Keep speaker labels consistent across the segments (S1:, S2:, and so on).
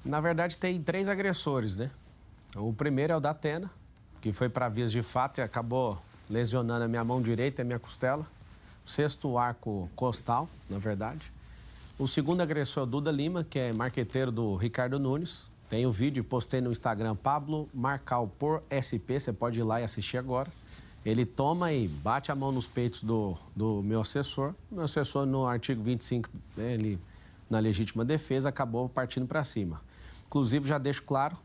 S1: Na verdade, tem 3 agressores, né? O primeiro é o da Atena, que foi para vias de fato e acabou lesionando a minha mão direita e a minha costela. O 6º arco costal, na verdade. O segundo agressor é o Duda Lima, que é marqueteiro do Ricardo Nunes. Tem o vídeo, postei no Instagram, Pablo Marcal por SP, você pode ir lá e assistir agora. Ele toma e bate a mão nos peitos do meu assessor. Meu assessor, no artigo 25, né, ele, na legítima defesa, acabou partindo para cima. Inclusive, já deixo claro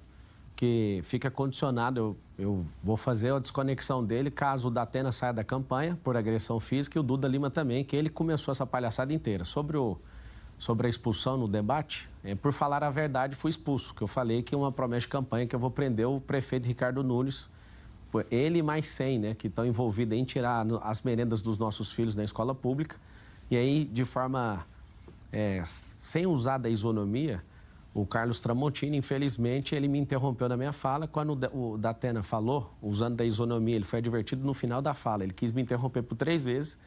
S1: que fica condicionado, eu vou fazer a desconexão dele caso o Datena saia da campanha por agressão física e o Duda Lima também, que ele começou essa palhaçada inteira. Sobre a expulsão no debate, por falar a verdade, fui expulso, que eu falei que é uma promessa de campanha que eu vou prender o prefeito Ricardo Nunes, ele e mais 100, né, que estão envolvidos em tirar as merendas dos nossos filhos da escola pública. E aí, de forma, sem usar da isonomia, o Carlos Tramontini, infelizmente, ele me interrompeu na minha fala. Quando o Datena falou, usando da isonomia, ele foi advertido no final da fala. Ele quis me interromper por 3 vezes.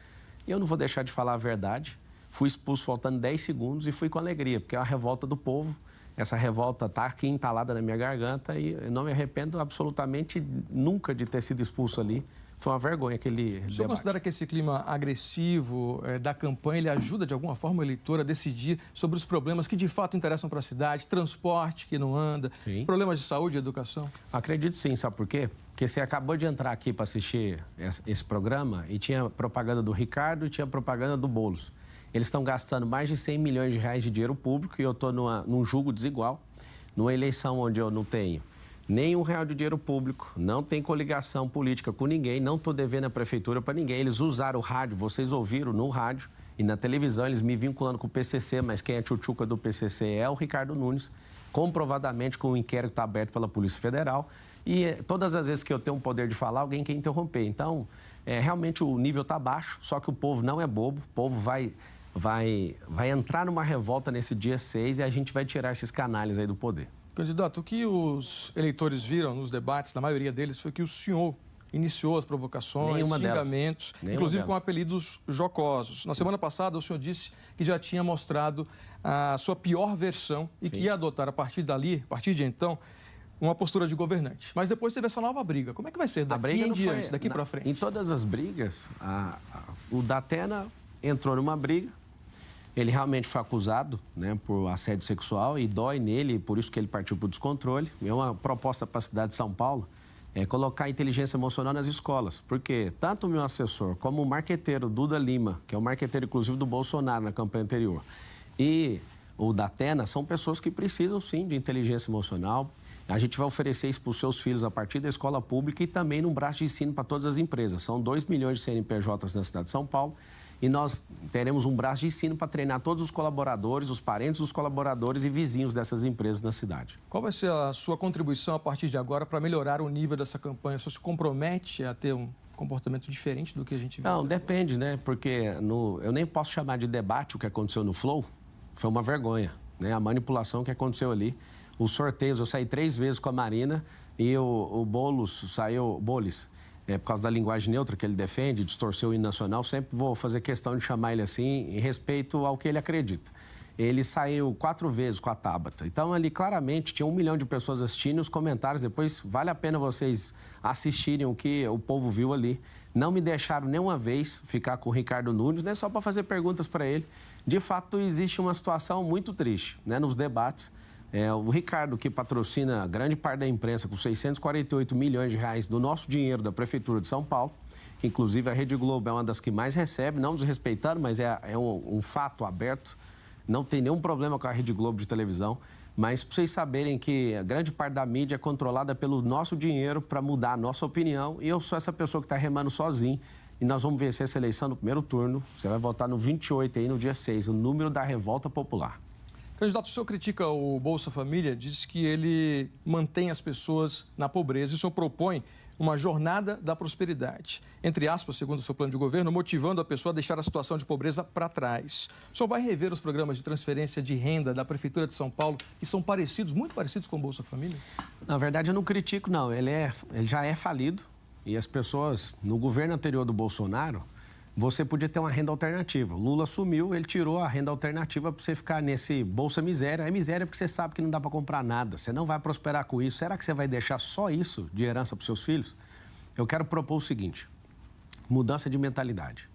S1: E eu não vou deixar de falar a verdade. Fui expulso faltando 10 segundos e fui com alegria, porque é a revolta do povo. Essa revolta está aqui entalada na minha garganta e eu não me arrependo absolutamente nunca de ter sido expulso ali. Foi uma vergonha aquele debate.
S2: O senhor considera que esse clima agressivo da campanha, ele ajuda de alguma forma o eleitor a decidir sobre os problemas que de fato interessam para a cidade, transporte que não anda, sim, problemas de saúde e educação?
S1: Acredito sim, sabe por quê? Porque você acabou de entrar aqui para assistir esse programa e tinha propaganda do Ricardo e tinha propaganda do Boulos. Eles estão gastando mais de 100 milhões de reais de dinheiro público e eu estou num julgo desigual, numa eleição onde eu não tenho nem R$1 de dinheiro público, não tem coligação política com ninguém, não estou devendo a prefeitura para ninguém. Eles usaram o rádio, vocês ouviram no rádio e na televisão, eles me vinculando com o PCC, mas quem é tchutchuca do PCC é o Ricardo Nunes, comprovadamente com o inquérito está aberto pela Polícia Federal. E todas as vezes que eu tenho o poder de falar, alguém quer interromper. Então, realmente o nível está baixo, só que o povo não é bobo, o povo vai entrar numa revolta nesse dia 6 e a gente vai tirar esses canalhas aí do poder.
S2: Candidato, o que os eleitores viram nos debates, na maioria deles, foi que o senhor iniciou as provocações, xingamentos, inclusive com apelidos jocosos. Na semana passada, o senhor disse que já tinha mostrado a sua pior versão e que ia adotar, a partir de então, uma postura de governante. Mas depois teve essa nova briga. Como é que vai ser daqui em diante, daqui para frente?
S1: Em todas as brigas, o Datena entrou numa briga. Ele realmente foi acusado, né, por assédio sexual e dói nele, por isso que ele partiu para o descontrole. É uma proposta para a cidade de São Paulo, colocar a inteligência emocional nas escolas, porque tanto o meu assessor como o marqueteiro Duda Lima, que é o marqueteiro inclusive do Bolsonaro na campanha anterior, e o Datena são pessoas que precisam sim de inteligência emocional. A gente vai oferecer isso para os seus filhos a partir da escola pública e também num braço de ensino para todas as empresas. São 2 milhões de CNPJs na cidade de São Paulo. E nós teremos um braço de ensino para treinar todos os colaboradores, os parentes dos colaboradores e vizinhos dessas empresas na cidade.
S2: Qual vai ser a sua contribuição a partir de agora para melhorar o nível dessa campanha? O senhor se compromete a ter um comportamento diferente do que a gente viu?
S1: Não, depende, né? Porque eu nem posso chamar de debate o que aconteceu no Flow. Foi uma vergonha, né? A manipulação que aconteceu ali. Os sorteios, eu saí 3 vezes com a Marina e o Boulos saiu... por causa da linguagem neutra que ele defende, distorceu o hino nacional, sempre vou fazer questão de chamar ele assim, em respeito ao que ele acredita. Ele saiu 4 vezes com a Tabata. Então, ali, claramente, tinha 1 milhão de pessoas assistindo, os comentários, depois vale a pena vocês assistirem o que o povo viu ali. Não me deixaram nenhuma vez ficar com o Ricardo Nunes, né, só para fazer perguntas para ele. De fato, existe uma situação muito triste, né, nos debates. O Ricardo, que patrocina grande parte da imprensa com 648 milhões de reais do nosso dinheiro da Prefeitura de São Paulo, que inclusive a Rede Globo é uma das que mais recebe, não desrespeitando, mas é um fato aberto. Não tem nenhum problema com a Rede Globo de televisão, mas para vocês saberem que a grande parte da mídia é controlada pelo nosso dinheiro para mudar a nossa opinião, e eu sou essa pessoa que está remando sozinho, e nós vamos vencer essa eleição no primeiro turno. Você vai votar no 28 aí, no dia 6, o número da revolta popular.
S2: Candidato, o senhor critica o Bolsa Família, diz que ele mantém as pessoas na pobreza e o senhor propõe uma jornada da prosperidade. Entre aspas, segundo o seu plano de governo, motivando a pessoa a deixar a situação de pobreza para trás. O senhor vai rever os programas de transferência de renda da Prefeitura de São Paulo, que são parecidos, muito parecidos com o Bolsa Família?
S1: Na verdade, eu não critico, não. Ele já é falido e as pessoas, no governo anterior do Bolsonaro, você podia ter uma renda alternativa. O Lula assumiu, ele tirou a renda alternativa para você ficar nesse Bolsa Miséria. É miséria porque você sabe que não dá para comprar nada, você não vai prosperar com isso. Será que você vai deixar só isso de herança para os seus filhos? Eu quero propor o seguinte, mudança de mentalidade.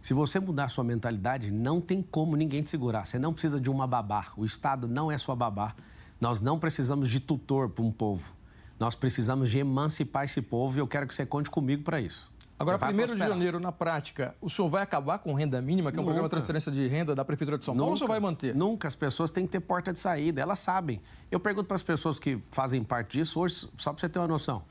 S1: Se você mudar a sua mentalidade, não tem como ninguém te segurar. Você não precisa de uma babá. O Estado não é sua babá. Nós não precisamos de tutor para um povo. Nós precisamos de emancipar esse povo e eu quero que você conte comigo para isso.
S2: Agora, 1º de janeiro, na prática, o senhor vai acabar com renda mínima, que é um programa de transferência de renda da Prefeitura de São Paulo, ou o senhor vai manter?
S1: Nunca. As pessoas têm que ter porta de saída, elas sabem. Eu pergunto para as pessoas que fazem parte disso, hoje, só para você ter uma noção,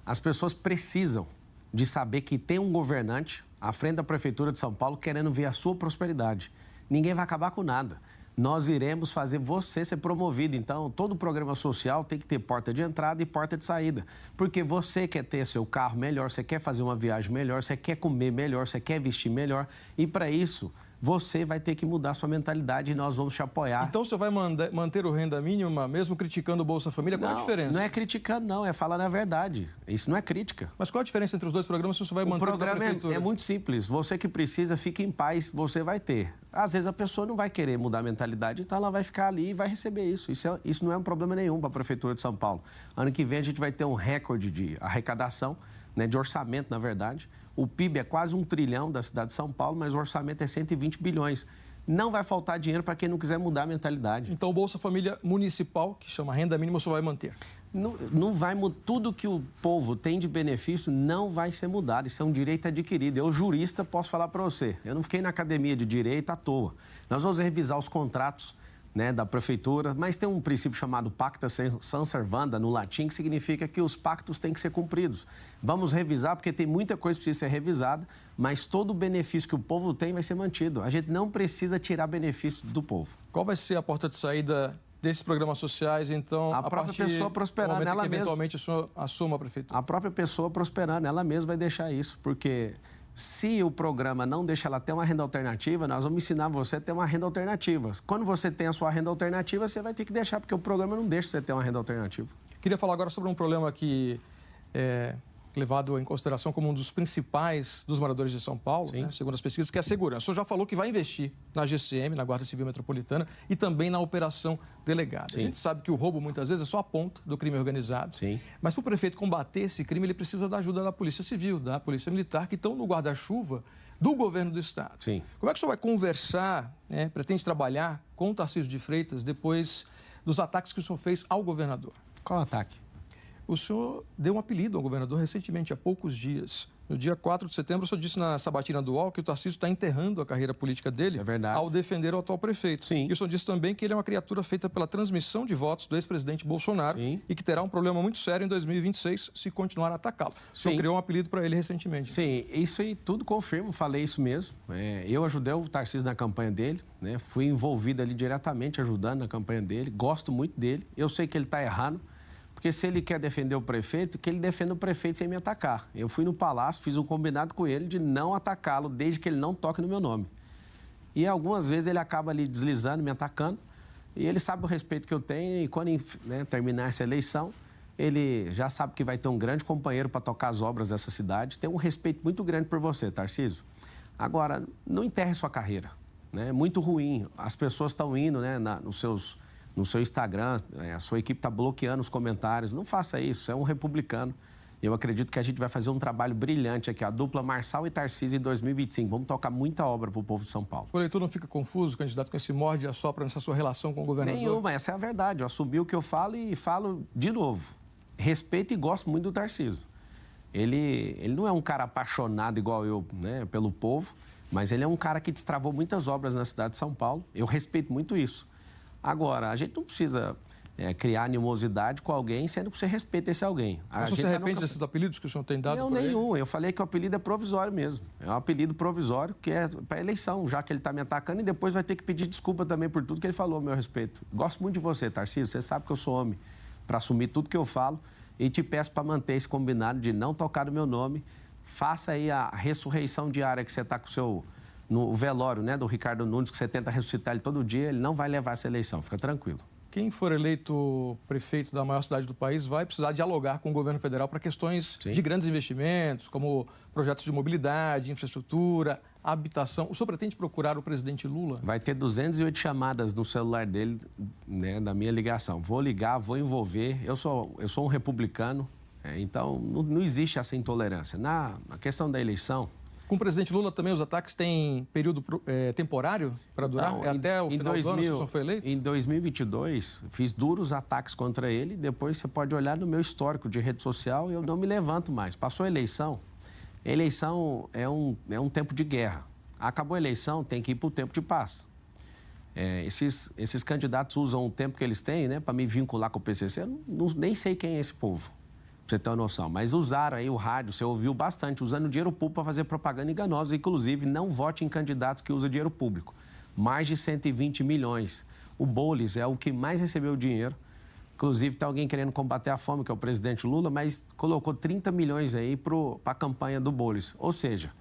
S1: as pessoas precisam de saber que tem um governante à frente da Prefeitura de São Paulo querendo ver a sua prosperidade. Ninguém vai acabar com nada. Nós iremos fazer você ser promovido. Então, todo programa social tem que ter porta de entrada e porta de saída. Porque você quer ter seu carro melhor, você quer fazer uma viagem melhor, você quer comer melhor, você quer vestir melhor. E, para isso, você vai ter que mudar sua mentalidade e nós vamos te apoiar.
S2: Então, você vai manter o renda mínima, mesmo criticando o Bolsa Família? Qual é a diferença?
S1: Não é criticando, não. É falando a verdade. Isso não é crítica.
S2: Mas qual a diferença entre os dois programas se você vai manter o programa?
S1: O programa é muito simples. Você que precisa, fique em paz, você vai ter. Às vezes a pessoa não vai querer mudar a mentalidade, então ela vai ficar ali e vai receber isso. Isso não é um problema nenhum para a Prefeitura de São Paulo. Ano que vem a gente vai ter um recorde de arrecadação, né, de orçamento, na verdade. O PIB é quase 1 trilhão da cidade de São Paulo, mas o orçamento é 120 bilhões. Não vai faltar dinheiro para quem não quiser mudar a mentalidade.
S2: Então, o Bolsa Família Municipal, que chama renda mínima, você vai manter?
S1: Não vai mudar. Tudo que o povo tem de benefício não vai ser mudado. Isso é um direito adquirido. Eu, jurista, posso falar para você. Eu não fiquei na academia de direito à toa. Nós vamos revisar os contratos, né, da prefeitura, mas tem um princípio chamado pacta sunt servanda, no latim, que significa que os pactos têm que ser cumpridos. Vamos revisar, porque tem muita coisa que precisa ser revisada, mas todo o benefício que o povo tem vai ser mantido. A gente não precisa tirar benefício do povo.
S2: Qual vai ser a porta de saída desses programas sociais, então,
S1: a própria pessoa prosperando nela mesma.
S2: Eventualmente o senhor assuma a prefeitura?
S1: A própria pessoa prosperando, ela mesma vai deixar isso, porque se o programa não deixa ela ter uma renda alternativa, nós vamos ensinar você a ter uma renda alternativa. Quando você tem a sua renda alternativa, você vai ter que deixar, porque o programa não deixa você ter uma renda alternativa.
S2: Queria falar agora sobre um problema que é levado em consideração como um dos principais dos moradores de São Paulo, né, segundo as pesquisas, que é a segurança. O senhor já falou que vai investir na GCM, na Guarda Civil Metropolitana, e também na Operação Delegada. A gente sabe que o roubo, muitas vezes, é só a ponta do crime organizado. Mas para o prefeito combater esse crime, ele precisa da ajuda da Polícia Civil, da Polícia Militar, que estão no guarda-chuva do governo do Estado. Como é que o senhor vai conversar, né, pretende trabalhar com o Tarcísio de Freitas depois dos ataques que o senhor fez ao governador?
S1: Qual ataque?
S2: O senhor deu um apelido ao governador recentemente, há poucos dias. No dia 4 de setembro, o senhor disse na sabatina do UOL que o Tarcísio está enterrando a carreira política dele ao defender o atual prefeito. E o senhor disse também que ele é uma criatura feita pela transmissão de votos do ex-presidente Bolsonaro e que terá um problema muito sério em 2026 se continuar a atacá-lo. O senhor criou um apelido para ele recentemente.
S1: Sim, isso aí tudo confirmo, falei isso mesmo. Eu ajudei o Tarcísio na campanha dele, né? Fui envolvido ali diretamente ajudando na campanha dele, gosto muito dele. Eu sei que ele está errando. Porque se ele quer defender o prefeito, que ele defenda o prefeito sem me atacar. Eu fui no Palácio, fiz um combinado com ele de não atacá-lo, desde que ele não toque no meu nome. E algumas vezes ele acaba ali deslizando, me atacando, e ele sabe o respeito que eu tenho, e quando, né, terminar essa eleição, ele já sabe que vai ter um grande companheiro para tocar as obras dessa cidade. Tem um respeito muito grande por você, Tarcísio. Agora, não enterre sua carreira, né? É muito ruim. As pessoas estão indo, né, no seu Instagram, a sua equipe está bloqueando os comentários. Não faça isso, é um republicano. Eu acredito que a gente vai fazer um trabalho brilhante aqui, a dupla Marçal e Tarcísio em 2025. Vamos tocar muita obra para o povo de São Paulo.
S2: O eleitor não fica confuso, candidato, com esse morde e assopra nessa sua relação com o governador?
S1: Nenhuma, essa é a verdade. Eu assumi o que eu falo e falo de novo. Respeito e gosto muito do Tarcísio. Ele não é um cara apaixonado igual eu, né, pelo povo, mas ele é um cara que destravou muitas obras na cidade de São Paulo. Eu respeito muito isso. Agora, a gente não precisa criar animosidade com alguém, sendo que você respeita esse alguém.
S2: Mas você se arrepende desses apelidos que o senhor tem dado?
S1: Não, nenhum. Eu falei que o apelido é provisório mesmo. É um apelido provisório que é para eleição, já que ele está me atacando, e depois vai ter que pedir desculpa também por tudo que ele falou a meu respeito. Gosto muito de você, Tarcísio. Você sabe que eu sou homem para assumir tudo que eu falo, e te peço para manter esse combinado de não tocar no meu nome. Faça aí a ressurreição diária que você está com no velório, né, do Ricardo Nunes, que você tenta ressuscitar ele todo dia. Ele não vai levar essa eleição, fica tranquilo.
S2: Quem for eleito prefeito da maior cidade do país vai precisar dialogar com o governo federal para questões de grandes investimentos, como projetos de mobilidade, infraestrutura, habitação. O senhor pretende procurar o presidente Lula?
S1: Vai ter 208 chamadas no celular dele, né, da minha ligação. Vou ligar, vou envolver. Eu sou um republicano, então não existe essa intolerância. Na questão da eleição...
S2: Com o presidente Lula também os ataques têm período temporário para durar?
S1: Não,
S2: até o final do ano, se o senhor foi eleito?
S1: Em 2022, fiz duros ataques contra ele. Depois você pode olhar no meu histórico de rede social, eu não me levanto mais. Passou a eleição. Eleição é um tempo de guerra. Acabou a eleição, tem que ir para o tempo de paz. Esses candidatos usam o tempo que eles têm, né, para me vincular com o PCC. Eu nem sei quem é esse povo, para você ter uma noção. Mas usaram aí o rádio, você ouviu bastante, usando dinheiro público para fazer propaganda enganosa. Inclusive, não vote em candidatos que usam dinheiro público. Mais de 120 milhões. O Boulos é o que mais recebeu dinheiro. Inclusive, tem alguém querendo combater a fome, que é o presidente Lula, mas colocou 30 milhões aí para a campanha do Boulos. Ou seja,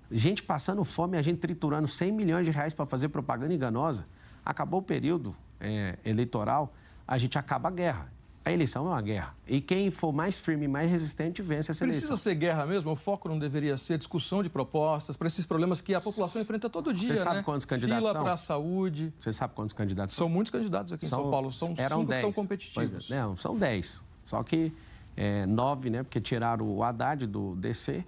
S1: gente passando fome, a gente triturando 100 milhões de reais para fazer propaganda enganosa. Acabou o período eleitoral, a gente acaba a guerra. A eleição é uma guerra. E quem for mais firme e mais resistente vence essa eleição.
S2: Precisa ser guerra mesmo? O foco não deveria ser discussão de propostas para esses problemas que a população enfrenta todo dia,
S1: Você sabe quantos candidatos
S2: Fila para a saúde.
S1: Você sabe quantos candidatos
S2: são? São muitos candidatos aqui em São Paulo. São 5 que estão competitivos.
S1: Pois é, não, são 10. Só que 9, né? Porque tiraram o Haddad do DC.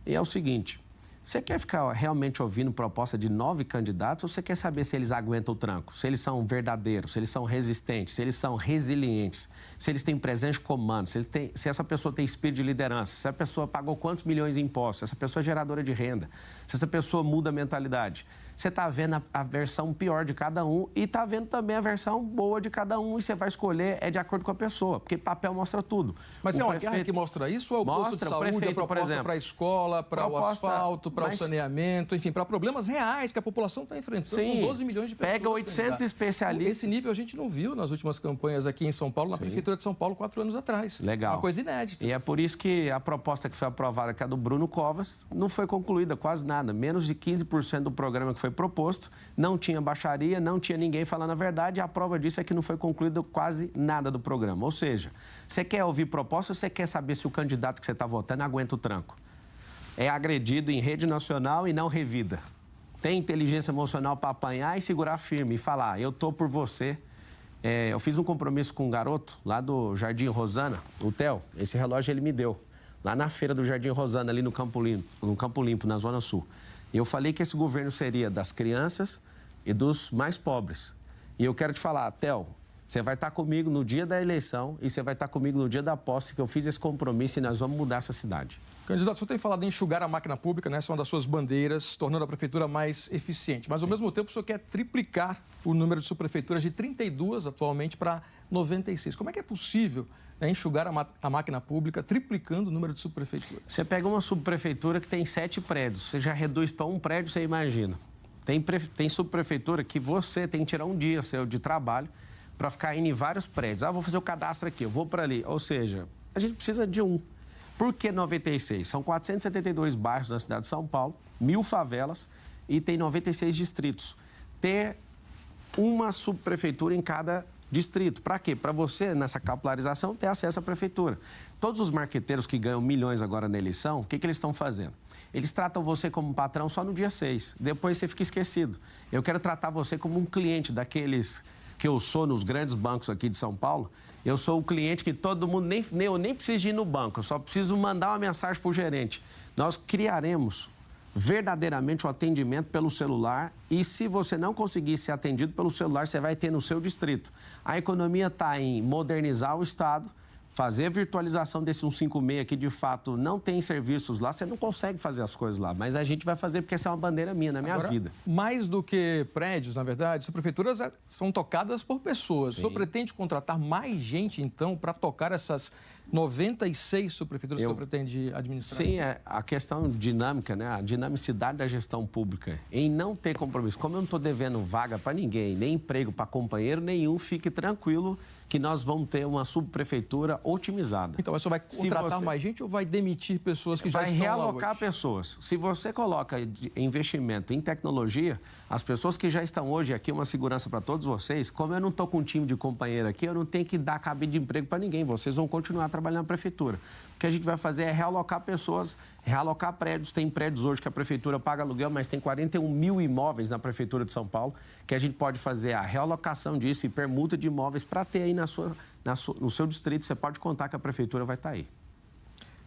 S1: E é o seguinte... Você quer ficar realmente ouvindo proposta de 9 candidatos ou você quer saber se eles aguentam o tranco? Se eles são verdadeiros, se eles são resistentes, se eles são resilientes, se eles têm presença de comando, se essa pessoa tem espírito de liderança, se a pessoa pagou quantos milhões em impostos, se essa pessoa é geradora de renda, se essa pessoa muda a mentalidade. Você está vendo a versão pior de cada um e está vendo também a versão boa de cada um e você vai escolher de acordo com a pessoa, porque papel mostra tudo.
S2: Mas é uma guerra que mostra isso ou é o posto de saúde, a proposta para a escola, para o asfalto, para o saneamento, enfim, para problemas reais que a população está enfrentando?
S1: Sim,
S2: são 12 milhões de pessoas.
S1: Pega 800 especialistas.
S2: Esse nível a gente não viu nas últimas campanhas aqui em São Paulo, na Prefeitura de São Paulo, 4 anos atrás.
S1: Legal.
S2: Uma coisa inédita.
S1: E é por isso que a proposta que foi aprovada, que é a do Bruno Covas, não foi concluída quase nada. Menos de 15% do programa que foi proposto. Não tinha baixaria, não tinha ninguém falando a verdade, e a prova disso é que não foi concluído quase nada do programa. Ou seja, você quer ouvir proposta ou você quer saber se o candidato que você está votando aguenta o tranco? É agredido em rede nacional e não revida. Tem inteligência emocional para apanhar e segurar firme e falar, eu estou por você. Eu fiz um compromisso com um garoto lá do Jardim Rosana, o Theo, esse relógio ele me deu, lá na feira do Jardim Rosana, ali no Campo Limpo, na Zona Sul. Eu falei que esse governo seria das crianças e dos mais pobres. E eu quero te falar, Theo, você vai estar comigo no dia da eleição e você vai estar comigo no dia da posse, que eu fiz esse compromisso e nós vamos mudar essa cidade.
S2: Candidato, o senhor tem falado em enxugar a máquina pública, né? Essa é uma das suas bandeiras, tornando a prefeitura mais eficiente. Mas, ao mesmo tempo, o senhor quer triplicar o número de subprefeituras de 32 atualmente para 96. Como é que é possível enxugar a máquina pública, triplicando o número de subprefeituras?
S1: Você pega uma subprefeitura que tem 7 prédios, você já reduz para um prédio, você imagina. Tem subprefeitura que você tem que tirar um dia seu de trabalho para ficar indo em vários prédios. Vou fazer o cadastro aqui, eu vou para ali. Ou seja, a gente precisa de um. Por que 96? São 472 bairros na cidade de São Paulo, 1.000 favelas e tem 96 distritos. Ter uma subprefeitura em cada distrito. Para quê? Para você, nessa capilarização, ter acesso à prefeitura. Todos os marqueteiros que ganham milhões agora na eleição, o que eles estão fazendo? Eles tratam você como patrão só no dia 6. Depois você fica esquecido. Eu quero tratar você como um cliente daqueles que eu sou nos grandes bancos aqui de São Paulo. Eu sou o cliente que todo mundo, eu nem preciso ir no banco, eu só preciso mandar uma mensagem para o gerente. Nós criaremos verdadeiramente o atendimento pelo celular e se você não conseguir ser atendido pelo celular, você vai ter no seu distrito. A economia está em modernizar o Estado, fazer a virtualização desse 156 que de fato não tem serviços lá, você não consegue fazer as coisas lá, mas a gente vai fazer porque essa é uma bandeira minha, na minha vida.
S2: Mais do que prédios, na verdade, as prefeituras são tocadas por pessoas. Sim. O senhor pretende contratar mais gente, então, para tocar essas 96 subprefeituras que o senhor pretende administrar?
S1: Sim, a questão dinâmica, né? A dinamicidade da gestão pública, em não ter compromisso. Como eu não estou devendo vaga para ninguém, nem emprego para companheiro nenhum, fique tranquilo que nós vamos ter uma subprefeitura otimizada.
S2: Então, mas você vai contratar mais gente ou vai demitir pessoas que já estão lá hoje?
S1: Vai realocar pessoas. Se você coloca investimento em tecnologia, as pessoas que já estão hoje aqui, uma segurança para todos vocês, como eu não estou com um time de companheiro aqui, eu não tenho que dar cabide de emprego para ninguém. Vocês vão continuar trabalhando na prefeitura. O que a gente vai fazer é realocar pessoas, realocar prédios. Tem prédios hoje que a prefeitura paga aluguel, mas tem 41 mil imóveis na prefeitura de São Paulo, que a gente pode fazer a realocação disso e permuta de imóveis para ter aí no seu distrito. Você pode contar que a prefeitura vai estar aí.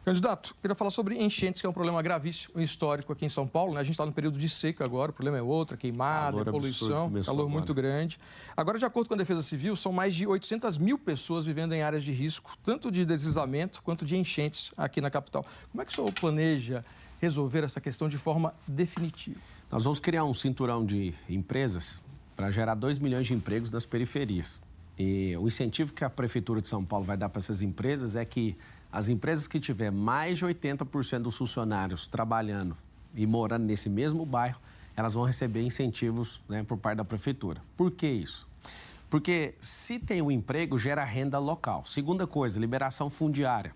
S2: Candidato, queria falar sobre enchentes, que é um problema gravíssimo, histórico aqui em São Paulo, né? A gente está no período de seca agora, o problema é outro, queimada, poluição, calor muito grande. Agora, de acordo com a Defesa Civil, são mais de 800 mil pessoas vivendo em áreas de risco, tanto de deslizamento quanto de enchentes aqui na capital. Como é que o senhor planeja resolver essa questão de forma definitiva?
S1: Nós vamos criar um cinturão de empresas para gerar 2 milhões de empregos nas periferias. E o incentivo que a Prefeitura de São Paulo vai dar para essas empresas é que as empresas que tiver mais de 80% dos funcionários trabalhando e morando nesse mesmo bairro, elas vão receber incentivos, né, por parte da Prefeitura. Por que isso? Porque se tem um emprego, gera renda local. Segunda coisa, liberação fundiária.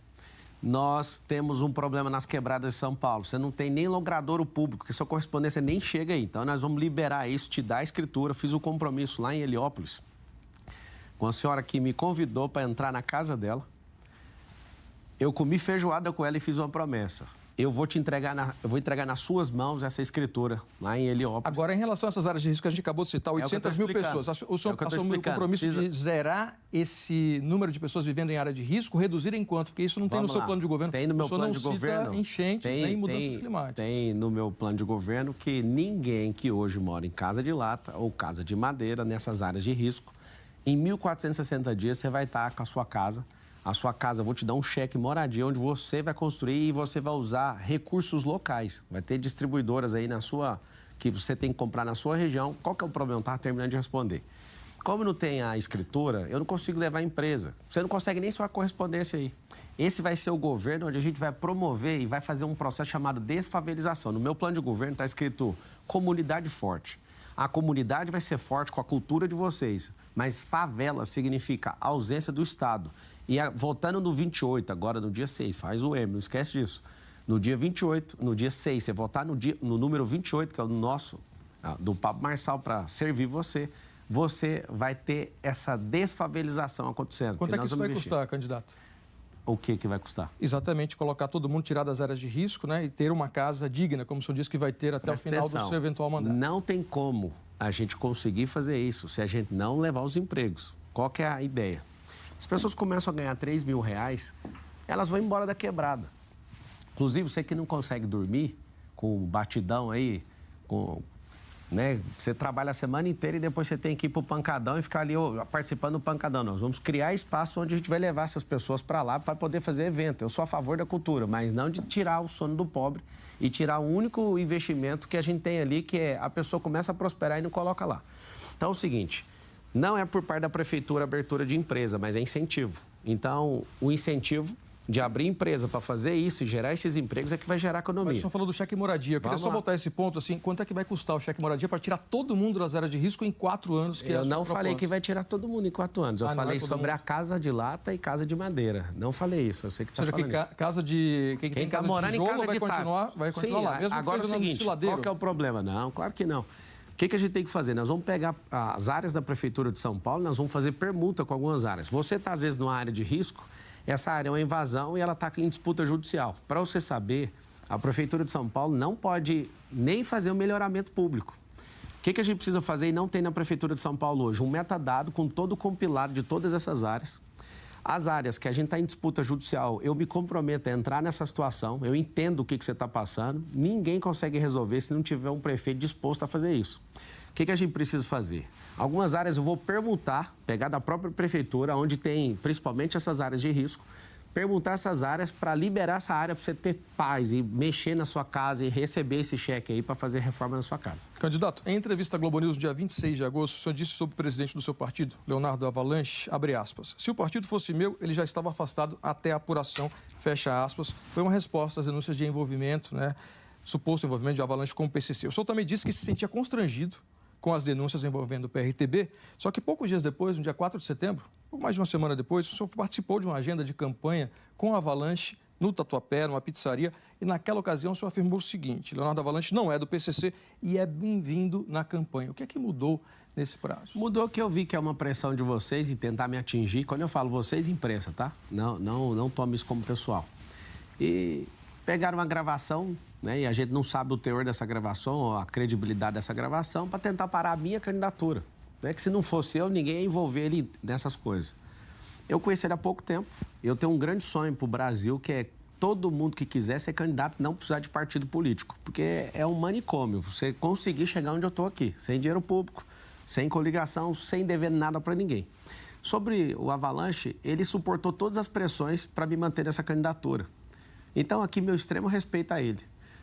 S1: Nós temos um problema nas quebradas de São Paulo. Você não tem nem logradouro público, que sua correspondência nem chega aí. Então, nós vamos liberar isso, te dar a escritura. Fiz o compromisso lá em Heliópolis, com a senhora que me convidou para entrar na casa dela. Eu comi feijoada com ela e fiz uma promessa. Eu vou entregar nas suas mãos essa escritura lá em Heliópolis.
S2: Agora, em relação a essas áreas de risco que a gente acabou de citar, 800 mil pessoas. O senhor assumiu o compromisso de zerar esse número de pessoas vivendo em área de risco, reduzir em quanto? Porque isso não tem no seu plano de governo.
S1: Tem no meu plano de governo.
S2: Não cita enchentes nem mudanças climáticas.
S1: Tem no meu plano de governo que ninguém que hoje mora em casa de lata ou casa de madeira, nessas áreas de risco, em 1.460 dias você vai estar com a sua casa. A sua casa, eu vou te dar um cheque moradia, onde você vai construir e você vai usar recursos locais. Vai ter distribuidoras aí que você tem que comprar na sua região. Qual que é o problema? Estava terminando de responder. Como não tem a escritura, eu não consigo levar a empresa. Você não consegue nem sua correspondência aí. Esse vai ser o governo onde a gente vai promover e vai fazer um processo chamado desfavelização. No meu plano de governo está escrito comunidade forte. A comunidade vai ser forte com a cultura de vocês, mas favela significa ausência do Estado. E voltando no 28, agora no dia 6, faz o M, não esquece disso. No dia 28, no dia 6, você votar no número 28, que é o nosso, do Pablo Marçal, para servir você, você vai ter essa desfavelização acontecendo.
S2: Quanto é que isso vai custar, candidato?
S1: O que vai custar?
S2: Exatamente, colocar todo mundo, tirar das áreas de risco, né, e ter uma casa digna, como o senhor disse que vai ter até o final do seu eventual mandato.
S1: Não tem como a gente conseguir fazer isso se a gente não levar os empregos. Qual que é a ideia? As pessoas começam a ganhar R$3.000, elas vão embora da quebrada. Inclusive, você que não consegue dormir com batidão aí, né? Você trabalha a semana inteira e depois você tem que ir para o pancadão e ficar ali participando do pancadão. Nós vamos criar espaço onde a gente vai levar essas pessoas para lá para poder fazer evento. Eu sou a favor da cultura, mas não de tirar o sono do pobre e tirar o único investimento que a gente tem ali, que é a pessoa começa a prosperar e não coloca lá. Então, é o seguinte, não é por parte da prefeitura a abertura de empresa, mas é incentivo. Então, o incentivo de abrir empresa para fazer isso e gerar esses empregos é que vai gerar economia.
S2: Mas o senhor falou do cheque moradia. Eu queria só voltar a esse ponto, assim, quanto é que vai custar o cheque moradia para tirar todo mundo das áreas de risco em 4 anos?
S1: Eu não falei que vai tirar todo mundo em 4 anos. Eu falei sobre a casa de lata e casa de madeira. Não falei isso, eu sei que está falando isso.
S2: Ou seja, que casa de... Quem tem casa de tijolo vai continuar lá.
S1: Mesmo agora é o seguinte, qual que é o problema? Não, claro que não. O que a gente tem que fazer? Nós vamos pegar as áreas da Prefeitura de São Paulo, nós vamos fazer permuta com algumas áreas. Você está, às vezes, numa área de risco, essa área é uma invasão e ela está em disputa judicial. Para você saber, a Prefeitura de São Paulo não pode nem fazer o melhoramento público. O que a gente precisa fazer e não tem na Prefeitura de São Paulo hoje? Um metadado com todo o compilado de todas essas áreas. As áreas que a gente está em disputa judicial, eu me comprometo a entrar nessa situação, eu entendo o que você está passando, ninguém consegue resolver se não tiver um prefeito disposto a fazer isso. O que a gente precisa fazer? Algumas áreas eu vou permutar, pegar da própria prefeitura, onde tem principalmente essas áreas de risco, permutar essas áreas para liberar essa área para você ter paz e mexer na sua casa e receber esse cheque aí para fazer reforma na sua casa.
S2: Candidato, em entrevista à Globo News, dia 26 de agosto, o senhor disse sobre o presidente do seu partido, Leonardo Avalanche, abre aspas, se o partido fosse meu, ele já estava afastado até a apuração, fecha aspas. Foi uma resposta às denúncias de envolvimento, né, suposto envolvimento de Avalanche com o PCC. O senhor também disse que se sentia constrangido com as denúncias envolvendo o PRTB, só que poucos dias depois, no dia 4 de setembro, pouco mais de uma semana depois, o senhor participou de uma agenda de campanha com a Avalanche no Tatuapé, numa pizzaria, e naquela ocasião o senhor afirmou o seguinte: Leonardo Avalanche não é do PCC e é bem-vindo na campanha. O que é que mudou nesse prazo?
S1: Mudou que eu vi que é uma pressão de vocês em tentar me atingir. Quando eu falo vocês, imprensa, tá? Não tome isso como pessoal. E pegaram uma gravação, né? E a gente não sabe o teor dessa gravação, ou a credibilidade dessa gravação, para tentar parar a minha candidatura. Não que se não fosse eu, ninguém ia envolver ele nessas coisas. Eu conheci ele há pouco tempo. Eu tenho um grande sonho para o Brasil, que é todo mundo que quiser ser candidato não precisar de partido político. Porque é um manicômio você conseguir chegar onde eu estou aqui, sem dinheiro público, sem coligação, sem dever nada para ninguém. Sobre o Avalanche, ele suportou todas as pressões para me manter nessa candidatura. Então, aqui, meu extremo respeito a ele.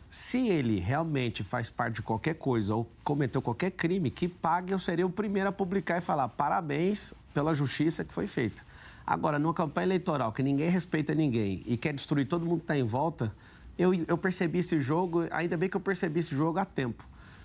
S1: Se ele realmente faz parte de qualquer coisa ou cometeu qualquer crime, que pague, eu seria o primeiro a publicar e falar parabéns pela justiça que foi feita. Agora, numa campanha eleitoral que ninguém respeita ninguém e quer destruir todo mundo que está em volta, eu percebi esse jogo, ainda bem que eu percebi esse jogo a tempo.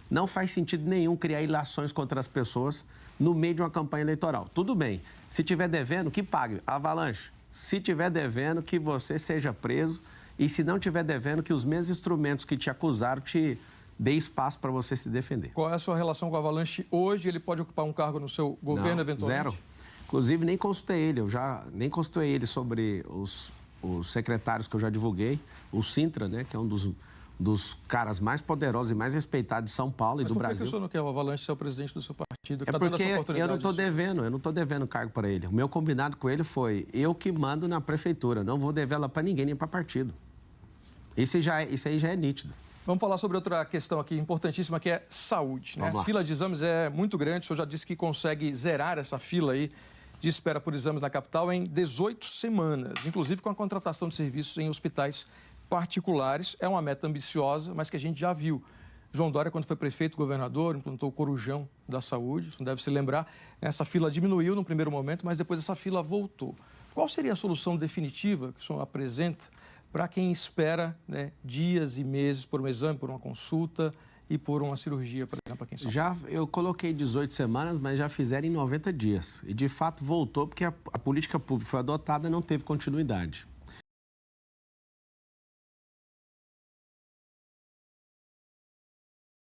S1: Não faz sentido nenhum criar ilações contra as pessoas no meio de uma campanha eleitoral. Tudo bem, se tiver devendo, que pague. Avalanche, se tiver devendo, que você seja preso. E se não tiver devendo, que os mesmos instrumentos que te acusaram te dê espaço para você se defender.
S2: Qual é a sua relação com o Avalanche hoje? Ele pode ocupar um cargo no seu governo, eventualmente?
S1: Zero. Inclusive, nem consultei ele. Nem consultei ele sobre os secretários que eu já divulguei. O Sintra, né, que é um dos caras mais poderosos e mais respeitados de São Paulo e do Brasil.
S2: Por que o senhor não quer o Avalanche ser o presidente do seu partido?
S1: É porque eu não estou devendo cargo para ele. O meu combinado com ele foi eu que mando na prefeitura. Não vou dever ela para ninguém, nem para partido. Isso aí já é nítido.
S2: Vamos falar sobre outra questão aqui importantíssima, que é saúde, né? A fila de exames é muito grande. O senhor já disse que consegue zerar essa fila aí de espera por exames na capital em 18 semanas, inclusive com a contratação de serviços em hospitais particulares. É uma meta ambiciosa, mas que a gente já viu. João Dória, quando foi prefeito, governador, implantou o Corujão da Saúde, você não deve se lembrar. Essa fila diminuiu no primeiro momento, mas depois essa fila voltou. Qual seria a solução definitiva que o senhor apresenta para quem espera, né, dias e meses por um exame, por uma consulta e por uma cirurgia, por exemplo, aqui em São Paulo?
S1: Eu coloquei 18 semanas, mas já fizeram em 90 dias. E, de fato, voltou porque a política pública foi adotada e não teve continuidade.